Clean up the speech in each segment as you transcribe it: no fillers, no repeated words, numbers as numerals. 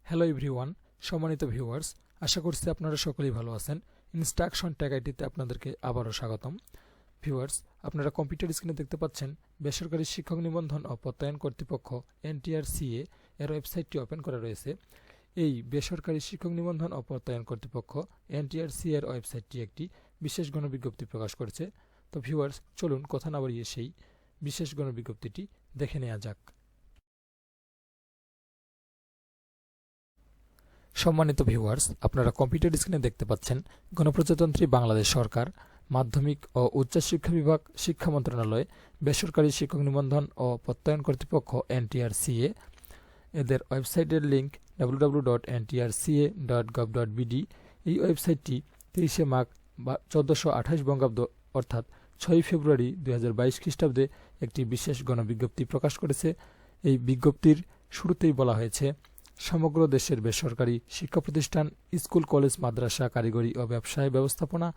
Hello everyone, সম্মানিত viewers, আশা করছি আপনারা সকলেই ভালো আছেন। Ntrca-তে আপনাদেরকে আবারও স্বাগতম। ভিউয়ার্স, আপনারা কম্পিউটার স্ক্রিনে দেখতে পাচ্ছেন বেসরকারি শিক্ষক নিবন্ধন ও প্রত্যয়ন কর্তৃপক্ষ Ntrca এর ওয়েবসাইটটি ওপেন করা রয়েছে। এই বেসরকারি শিক্ষক নিবন্ধন ও প্রত্যয়ন কর্তৃপক্ষ Ntrca এর ওয়েবসাইটটি একটি বিশেষ গণবিজ্ঞপ্তি প্রকাশ করেছে। তো ভিউয়ার্স, চলুন কথা না বাড়িয়ে সেই বিশেষ গণবিজ্ঞপ্তিটি দেখে নেওয়া যাক। সম্মানিত ভিউয়ার্স, আপনারা কম্পিউটার স্ক্রিনে দেখতে পাচ্ছেন গণপ্রজাতন্ত্রী বাংলাদেশ সরকার, মাধ্যমিক ও উচ্চশিক্ষা বিভাগ, শিক্ষা মন্ত্রণালয়, বেসরকারি শিক্ষক নিবন্ধন ও প্রত্যয়ন কর্তৃপক্ষ Ntrca এদের ওয়েবসাইটের লিঙ্ক www.ntrca.gov.bd। এই ওয়েবসাইটটি 23শে মাঘ 1428 বঙ্গাব্দ অর্থাৎ 6 ফেব্রুয়ারি 2022 খ্রিস্টাব্দে একটি বিশেষ গণবিজ্ঞপ্তি প্রকাশ করেছে। এই বিজ্ঞপ্তির শুরুতেই বলা হয়েছে, সমগ্র দেশের বেসরকারি শিক্ষা প্রতিষ্ঠান, স্কুল, কলেজ, মাদ্রাসা, কারিগরি ও ব্যবসায় ব্যবস্থাপনা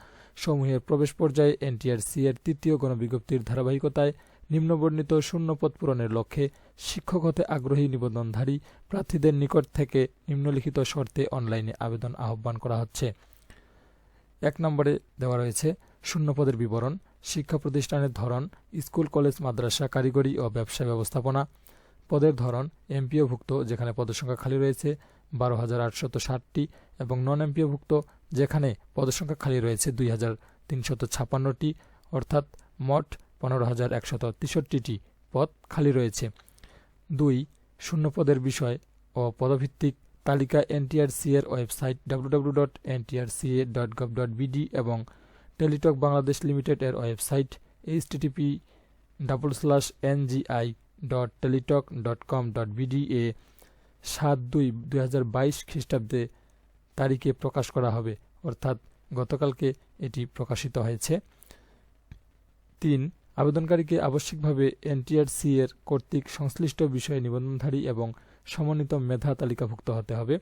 সমূহের প্রবেশ পর্যায়ে Ntrca এর তৃতীয় গণবিজ্ঞপ্তির ধারাবাহিকতায় নিম্নবর্ণিত শূন্যপদ পূরণের লক্ষ্যে শিক্ষক হতে আগ্রহী নিবন্ধনধারী প্রার্থীদের নিকট থেকে নিম্নলিখিত শর্তে অনলাইনে আবেদন আহ্বান করা হচ্ছে। 1 নম্বরে দেওয়া রয়েছে শূন্যপদের বিবরণ, শিক্ষা প্রতিষ্ঠানের ধরন, স্কুল, কলেজ, মাদ্রাসা, কারিগরি ও ব্যবসায় ব্যবস্থাপনা। পদের ধরন এমপিওভুক্ত, যেখানে পদের সংখ্যা খালি রয়েছে 12,860টি, এবং নন এমপিওভুক্ত, যেখানে পদের সংখ্যা খালি রয়েছে 2,356টি, অর্থাৎ মোট 15,163টি পদ খালি রয়েছে। 2. শূন্যপদের বিষয় ও পদভিত্তিক তালিকা Ntrca এর ওয়েবসাইট www.ntrca.gov.bd এবং টেলিটক বাংলাদেশ লিমিটেড এর ওয়েবসাইট http://ngi.teletalk.com.bd এ 7/2/2022 খ্রিস্টাব্দে তারিখে প্রকাশ করা হবে, অর্থাৎ গতকালকে এটি প্রকাশিত হয়েছে। 3. আবেদনকারীকে আবশ্যিকভাবে Ntrca এর কর্তৃক সংশ্লিষ্ট বিষয়ে নিবন্ধনধারী এবং সমন্বিত মেধা তালিকাভুক্ত হতে হবে।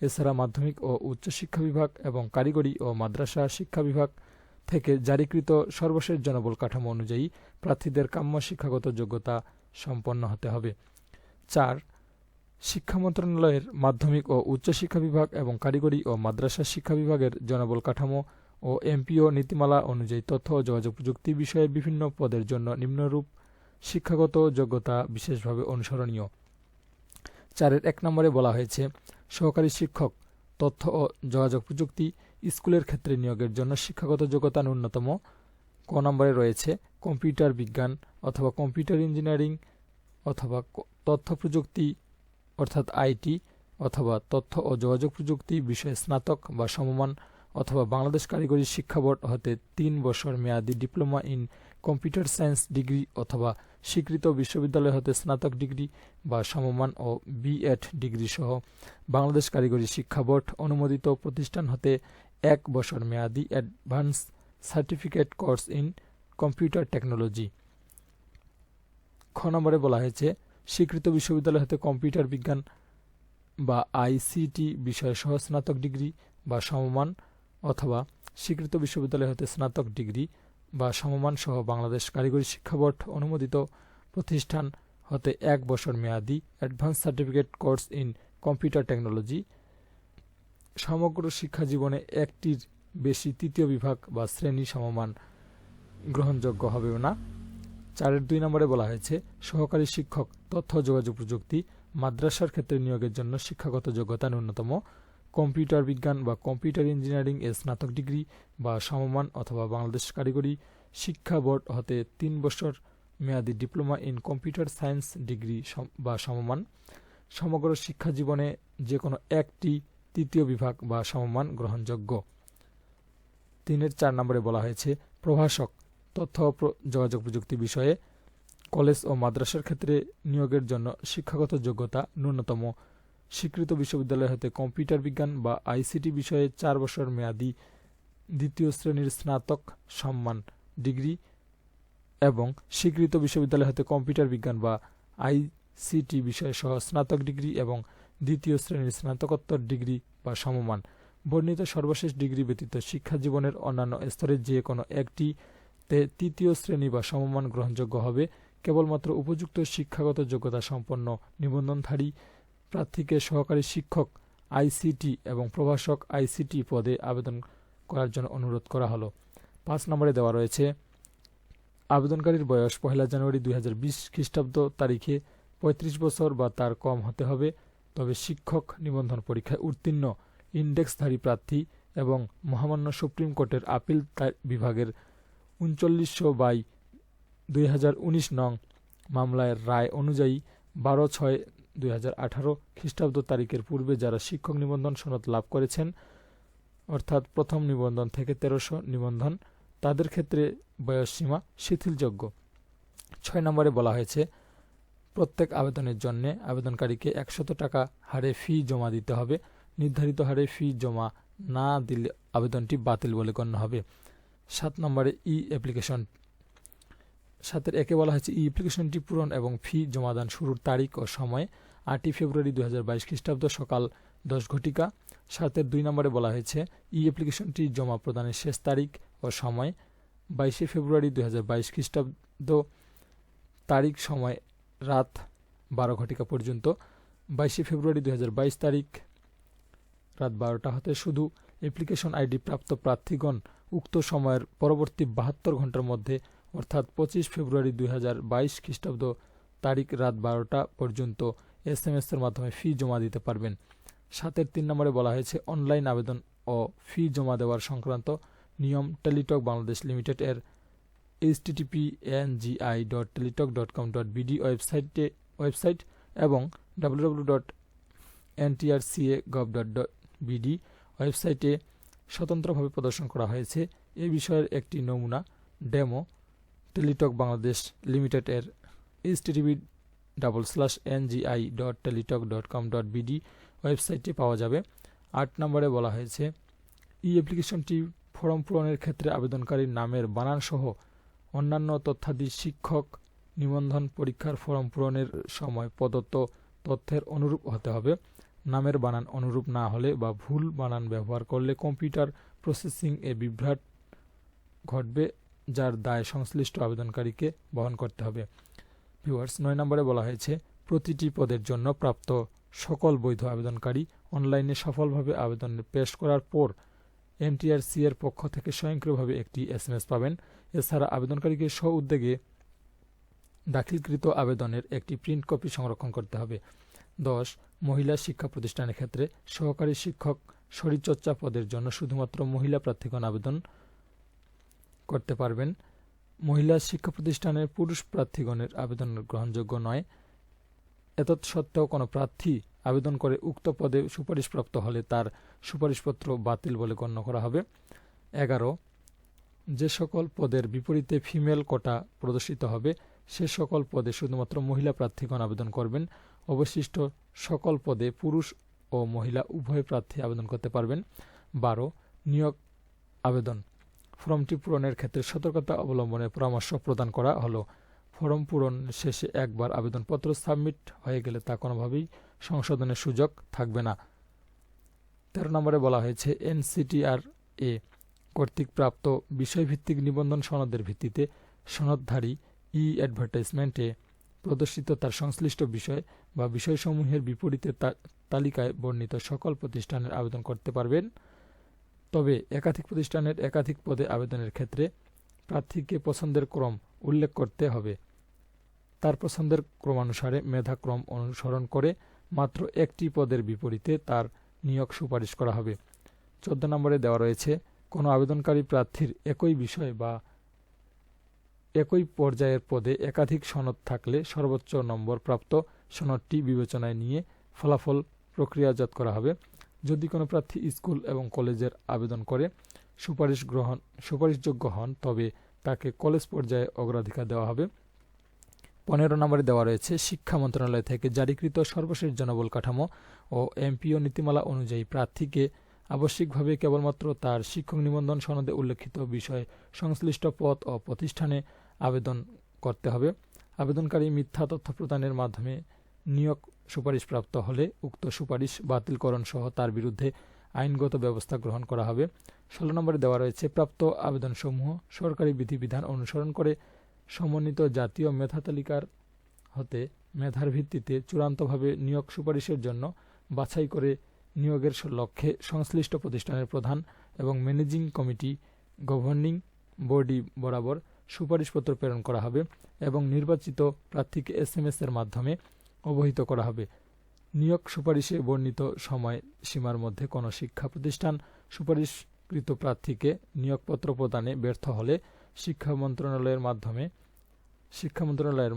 এছাড়া মাধ্যমিক ও উচ্চশিক্ষা বিভাগ এবং কারিগরি ও মাদ্রাসা শিক্ষা বিভাগ থেকে জারিকৃত সর্বশেষ জনবল কাঠামো অনুযায়ী প্রার্থীদের কাম্য শিক্ষাগত যোগ্যতা সম্পন্ন হতে হবে। 4. শিক্ষা মন্ত্রণালয়ের মাধ্যমিক ও উচ্চশিক্ষা বিভাগ এবং কারিগরি ও মাদ্রাসা শিক্ষা বিভাগের জনবল কাঠামো ও এমপিও নীতিমালা অনুযায়ী তথ্য ও যোগাযোগ প্রযুক্তি বিষয়ে বিভিন্ন পদের জন্য নিম্নরূপ শিক্ষাগত যোগ্যতা বিশেষভাবে অনুসরণীয়। 4-এর 1 নম্বরে বলা হয়েছে, সহকারী শিক্ষক, তথ্য ও যোগাযোগ প্রযুক্তি, স্কুলের ক্ষেত্রে নিয়োগের জন্য শিক্ষাগত যোগ্যতা ন্যূনতম। ক নম্বরে রয়েছে কম্পিউটার বিজ্ঞান অথবা কম্পিউটার ইঞ্জিনিয়ারিং অথবা তথ্য প্রযুক্তি অর্থাৎ আইটি অথবা তথ্য ও যোগাযোগ প্রযুক্তি বিষয়ে স্নাতক বা সমমান অথবা বাংলাদেশ কারিগরি শিক্ষা বোর্ড হতে 3 বছর মেয়াদী diploma in computer science degree অথবা স্বীকৃত বিশ্ববিদ্যালয় হতে স্নাতক ডিগ্রি বা সমমান ও B.Ed ডিগ্রি সহ বাংলাদেশ কারিগরি শিক্ষা বোর্ড অনুমোদিত প্রতিষ্ঠান হতে 1 বছর মেয়াদী advance certificate course in computer technology. খ নম্বরে বলা হয়েছে, স্বীকৃত বিশ্ববিদ্যালয় হতে কম্পিউটার বিজ্ঞান বা ICT বিষয় সহ স্নাতক ডিগ্রি বা সমমান অথবা স্বীকৃত বিশ্ববিদ্যালয় হতে স্নাতক ডিগ্রি বা সমমান সহ বাংলাদেশ কারিগরি শিক্ষা বোর্ড অনুমোদিত প্রতিষ্ঠান হতে 1 বছর মেয়াদী advance certificate course in computer technology. সমগ্র শিক্ষা জীবনে একটির বেশি তৃতীয় বিভাগ বা শ্রেণী সমমান গ্রহণযোগ্য হবে না। 4-এর 2 নম্বরে বলা হয়েছে, সহকারী শিক্ষক, তথ্য যোগাযোগ প্রযুক্তি, মাদ্রাসার ক্ষেত্রে নিয়োগের জন্য শিক্ষাগত যোগ্যতা ন্যূনতম কম্পিউটার বিজ্ঞান বা কম্পিউটার ইঞ্জিনিয়ারিং এর স্নাতক ডিগ্রি বা সমমান অথবা বাংলাদেশ কারিগরি শিক্ষা বোর্ড হতে 3 বছর মেয়াদী diploma in computer science degree বা সমমান। সমগ্র শিক্ষা জীবনে যে কোনো একটি তৃতীয় বিভাগ বা সমমান গ্রহণযোগ্য। 3-এর 4 নম্বরে বলা হয়েছে, প্রভাষক, তথ্য ও যোগাযোগ প্রযুক্তি বিষয়ে কলেজ ও মাদ্রাসার ক্ষেত্রে নিয়োগের জন্য শিক্ষাগত যোগ্যতা ন্যূনতম স্বীকৃত বিশ্ববিদ্যালয় হতে কম্পিউটার বিজ্ঞান বা ICT বিষয়ে 4 বছর মেয়াদী দ্বিতীয় শ্রেণীর স্নাতক সম্মান ডিগ্রি এবং স্বীকৃত বিশ্ববিদ্যালয় হতে কম্পিউটার বিজ্ঞান বা ICT বিষয় সহ স্নাতক ডিগ্রি এবং দ্বিতীয় শ্রেণীর স্নাতকোত্তর ডিগ্রি বা সমমান। বর্ণিত সর্বশেষ ডিগ্রি ব্যতীত শিক্ষা জীবনের অন্যান্য স্তরে যে কোনো একটিতে তৃতীয় শ্রেণী বা সমমান গ্রহণযোগ্য হবে। কেবলমাত্র উপযুক্ত শিক্ষাগত যোগ্যতা সম্পন্ন নিবন্ধনধারী প্রার্থীকে সহকারী শিক্ষক আইসিটি এবং প্রভাষক আইসিটি পদে আবেদন করার জন্য অনুরোধ করা হলো। 5 নম্বরে দেওয়া রয়েছে আবেদনকারীর বয়স 1 জানুয়ারি 2020 খ্রিস্টাব্দ তারিখে 35 বছর বা তার কম হতে হবে, তবে শিক্ষক নিবন্ধন পরীক্ষায় উত্তীর্ণ ইন্ডেক্সধারী প্রার্থী এবং মহামান্য সুপ্রিম কোর্টের আপিল বিভাগের 39/2019 নং মামলার রায় অনুযায়ী 12/6/2018 খ্রিস্টাব্দ তারিখের পূর্বে যারা শিক্ষক নিবন্ধন সনদ লাভ করেছেন, অর্থাৎ প্রথম নিবন্ধন থেকে 1300 নিবন্ধন, তাদের ক্ষেত্রে বয়সসীমা শিথিলযোগ্য। 6 নম্বরে বলা হয়েছে প্রত্যেক আবেদনের জন্য আবেদনকারীকে 100 টাকা হারে ফি জমা দিতে হবে। নির্ধারিত হারে ফি জমা না দিলে আবেদনটি বাতিল বলে গণ্য হবে। 7 নম্বরে ই অ্যাপ্লিকেশন 7-এর 1-এ বলা হয়েছে ই অ্যাপ্লিকেশনটি পূরণ এবং ফি জমাদান শুরুর তারিখ ও সময় 8 ফেব্রুয়ারি 2022 খ্রিস্টাব্দ সকাল 10 ঘটিকা। 7-এর 2 নম্বরে বলা হয়েছে ই অ্যাপ্লিকেশনটি জমা প্রদানের শেষ তারিখ ও সময় 22 ফেব্রুয়ারি 2022 খ্রিস্টাব্দ, তারিখ সময় রাত 12 ঘটিকা পর্যন্ত। 22 ফেব্রুয়ারি 2022 তারিখ রাত 12টা হতে শুধু অ্যাপ্লিকেশন আইডি প্রাপ্ত প্রার্থীগণ উক্ত সময়ের পরবর্তী 72 ঘন্টার মধ্যে অর্থাৎ 25 ফেব্রুয়ারি 2022 খ্রিস্টাব্দ তারিখ রাত 12টা পর্যন্ত SMS এর মাধ্যমে ফি জমা দিতে পারবেন। 7-এর 3 নম্বরে বলা হয়েছে অনলাইন আবেদন ও ফি জমা দেওয়ার সংক্রান্ত নিয়ম টেলিটক বাংলাদেশ লিমিটেড এর http://ngi.teletalk.com.bd ওয়েবসাইট এবং www.ntrca.gov.bd ওয়েবসাইটে স্বতন্ত্রভাবে প্রদর্শন করা হয়েছে। এ বিষয়ের একটি নমুনা ডেমো টেলিটক বাংলাদেশ লিমিটেড এর http://ngi.teletalk.com.bd ওয়েবসাইটে পাওয়া যাবে। 8 নম্বরে বলা হয়েছে ই অ্যাপ্লিকেশনটি ফর্ম পূরণের ক্ষেত্রে আবেদনকারীর নামের বানান সহ অন্যান্য তথ্যাদি শিক্ষক নিবন্ধন পরীক্ষার ফর্ম পূরণের সময় প্রদত্ত তথ্যের অনুরূপ হতে হবে। নামের বানান অনুরূপ না হলে বা ভুল বানান ব্যবহার করলে কম্পিউটার প্রসেসিং এ বিভ্রাট ঘটবে, যার দায় সংশ্লিষ্ট আবেদনকারীকে বহন করতে হবে। ভিউয়ার্স, 9 নম্বরে বলা হয়েছে প্রতিটি পদের জন্য প্রাপ্ত সকল বৈধ আবেদনকারী অনলাইনে সফলভাবে আবেদন পেশ করার পর Ntrca এর পক্ষ থেকে স্বয়ংক্রিয়ভাবে একটি SMS পাবেন। এছাড়া আবেদনকারীকে স্ব-উদ্যোগে দাখিলকৃত আবেদনের একটি প্রিন্ট কপি সংরক্ষণ করতে হবে। 10 মহিলা শিক্ষা প্রতিষ্ঠানের ক্ষেত্রে সহকারী শিক্ষক শরীরচর্চা পদের জন্য শুধুমাত্র মহিলা প্রার্থীগণ আবেদন করতে পারবেন। মহিলা শিক্ষা প্রতিষ্ঠানের পুরুষ প্রার্থীগণের আবেদন গ্রহণযোগ্য নয়। এতৎসত্ত্বেও কোনো প্রার্থী আবেদন করে উক্ত পদে সুপারিশপ্রাপ্ত হলে তার সুপারিশপত্র বাতিল বলে গণ্য করা হবে। 11 যে সকল পদের বিপরীতে ফিমেল কোটা প্রদর্শিত হবে সে সকল পদে শুধুমাত্র মহিলা প্রার্থীগণ আবেদন করবেন। অবশিষ্ট সকল পদে পুরুষ ও মহিলা উভয় প্রার্থী আবেদন করতে পারবেন। 12 নিয়োগ আবেদন ফর্মটি পূরণের ক্ষেত্রে সতর্কতা অবলম্বনের পরামর্শ প্রদান করা হলো। ফর্ম পূরণ শেষে একবার আবেদনপত্র সাবমিট হয়ে গেলে তা কোনোভাবেই সংশোধনের সুযোগ থাকবে না। 13 নম্বরে বলা হয়েছে Ntrca কর্তৃক প্রাপ্ত বিষয়ভিত্তিক নিবন্ধন সনদের ভিত্তিতে সনদধারী অ্যাডভার্টাইজমেন্টে প্রদর্শিত তার সংশ্লিষ্ট বিষয় বা বিষয়সমূহের বিপরীতে তালিকায় বর্ণিত সকল প্রতিষ্ঠানের আবেদন করতে পারবেন। তবে একাধিক প্রতিষ্ঠানের একাধিক পদে আবেদনের ক্ষেত্রে প্রার্থীকে পছন্দের ক্রম উল্লেখ করতে হবে। তার পছন্দের ক্রমানুসারে মেধাক্রম অনুসরণ করে মাত্র একটি পদের বিপরীতে তার নিয়োগ সুপারিশ করা হবে। 14 নম্বরে দেওয়া রয়েছে কোনো আবেদনকারী প্রার্থীর একই বিষয় বা একই পর্যায়ের পদে একাধিক সনদ থাকলে সর্বোচ্চ নম্বর প্রাপ্ত সনদটি বিবেচনায় নিয়ে ফলাফল প্রক্রিয়াজাত করা হবে। যদি কোনো প্রার্থী স্কুল এবং কলেজের আবেদন করে সুপারিশযোগ্য হন তবে তাকে কলেজ পর্যায়ে অগ্রাধিকার দেওয়া হবে। 15 নম্বরে দেওয়া রয়েছে শিক্ষা মন্ত্রণালয় থেকে জারিকৃত সর্বশেষ জনবল কাঠামো ও MPO নীতিমালা অনুযায়ী প্রার্থীকে আবশ্যিকভাবে কেবলমাত্র তার শিক্ষক নিবন্ধন সনদে উল্লেখিত বিষয় সংশ্লিষ্ট পদ ও প্রতিষ্ঠানে আবেদন করতে হবে। আবেদনকারী মিথ্যা তথ্য প্রদানের মাধ্যমে নিয়োগ সুপারিশপ্রাপ্ত হলে উক্ত সুপারিশ বাতিলকরণ সহ তার বিরুদ্ধে আইনগত ব্যবস্থা গ্রহণ করা হবে। 16 নম্বরে দেওয়া রয়েছে প্রাপ্ত আবেদনসমূহ সরকারি বিধিবিধান অনুসরণ করে সমন্বিত জাতীয় মেধা তালিকার হতে মেধার ভিত্তিতে চূড়ান্তভাবে নিয়োগ সুপারিশের জন্য বাছাই করে নিয়োগের লক্ষ্যে সংশ্লিষ্ট প্রতিষ্ঠানের প্রধান এবং ম্যানেজিং কমিটি গভর্নিং বডি বরাবর সুপারিশপত্র প্রেরণ করা হবে এবং নির্বাচিত প্রার্থীকে SMS এর মাধ্যমে অবহিত করা হবে। নিয়োগ সুপারিশে বর্ণিত সময় সীমার মধ্যে কোনো শিক্ষা প্রতিষ্ঠান সুপারিশকৃত প্রার্থীকে নিয়োগপত্র প্রদানে ব্যর্থ হলে শিক্ষা মন্ত্রণালয়ের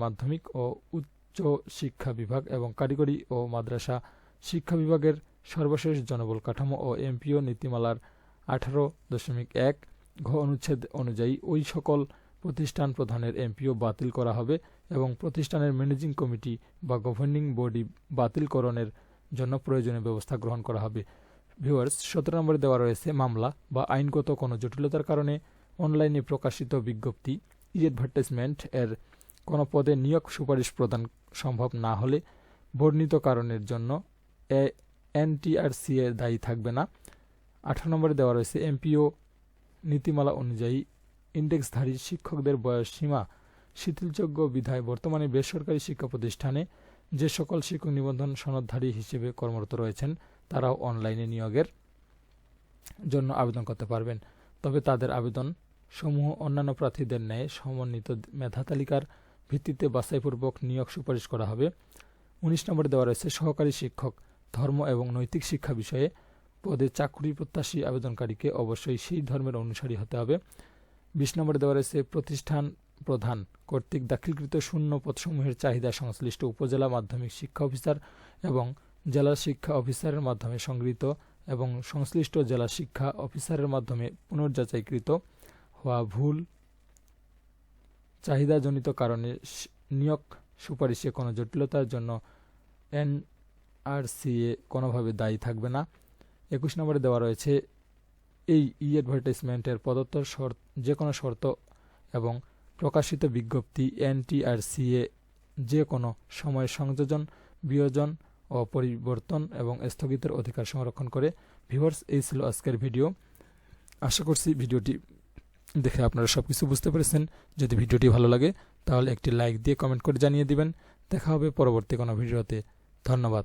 মাধ্যমিক ও উচ্চ শিক্ষা বিভাগ এবং কারিগরি ও মাদ্রাসা শিক্ষা বিভাগের সর্বশেষ জনবল কাঠামো ও MPO নীতিমালার 18.1 ঘ অনুচ্ছেদ অনুযায়ী ওই সকল প্রতিষ্ঠান প্রধানের MPO বাতিল করা হবে এবং প্রতিষ্ঠানের ম্যানেজিং কমিটি বা গভর্নিং বডি বাতিলকরণের জন্য প্রয়োজনীয় ব্যবস্থা গ্রহণ করা হবে। ভিউয়ার্স, 17 নম্বরে দেওয়া রয়েছে মামলা বা আইনগত কোনো জটিলতার কারণে অনলাইনে প্রকাশিত বিজ্ঞপ্তি অ্যাডভার্টাইজমেন্ট এর কোনো পদে নিয়োগ সুপারিশ প্রদান সম্ভব না হলে বর্ণিত কারণের জন্য Ntrca দায়ী থাকবে না। 18 নম্বরে দেওয়া রয়েছে MPO নীতিমালা অনুযায়ী ইন্ডেক্সধারী শিক্ষকদের বয়স সীমা শিথিলযোগ্য বিধায় বর্তমানে বেসরকারি শিক্ষা প্রতিষ্ঠানে যে সকল শিক্ষক নিবন্ধন সনদধারী হিসেবে কর্মরত রয়েছেন তারাও অনলাইনে নিয়োগের জন্য আবেদন করতে পারবেন। তবে তাদের আবেদন সমূহ অন্যান্য প্রার্থীদের ন্যায় সমন্বিত মেধা তালিকার ভিত্তিতে বাছাইপূর্বক নিয়োগ সুপারিশ করা হবে। 19 নম্বরে দেওয়া রয়েছে সহকারী শিক্ষক ধর্ম এবং নৈতিক শিক্ষা বিষয়ে পদে চাকরি প্রত্যাশী আবেদনকারীকে অবশ্যই সেই ধর্মের অনুসারী হতে হবে। 20 নম্বরে দেওয়া রয়েছে প্রতিষ্ঠান প্রধান কর্তৃক দাখিলকৃত শূন্য পদসমূহের চাহিদা সংশ্লিষ্ট উপজেলা মাধ্যমিক শিক্ষা অফিসার এবং জেলা শিক্ষা অফিসারের মাধ্যমে সংগৃহীত এবং সংশ্লিষ্ট জেলা শিক্ষা অফিসারের মাধ্যমে পুনর্যাচাইকৃত হওয়া ভুল চাহিদাজনিত কারণে নিয়োগ সুপারিশে কোনো জটিলতার জন্য Ntrca কোনোভাবে দায়ী থাকবে না। 21 নম্বরে দেওয়া রয়েছে এই অ্যাডভার্টাইজমেন্টের প্রদত্ত যে কোনো শর্ত এবং প্রকাশিত বিজ্ঞপ্তি Ntrca যে কোনো সময় সংযোজন, বিয়োজন ও পরিবর্তন এবং স্থগিতের অধিকার সংরক্ষণ করে। ভিউয়ার্স, এই ছিল আজকের ভিডিও। আশা করছি ভিডিওটি দেখে আপনারা সবকিছু বুঝতে পেরেছেন। যদি ভিডিওটি ভালো লাগে তাহলে একটি লাইক দিয়ে কমেন্ট করে জানিয়ে দিবেন। দেখা হবে পরবর্তী কোনো ভিডিওতে। ধন্যবাদ।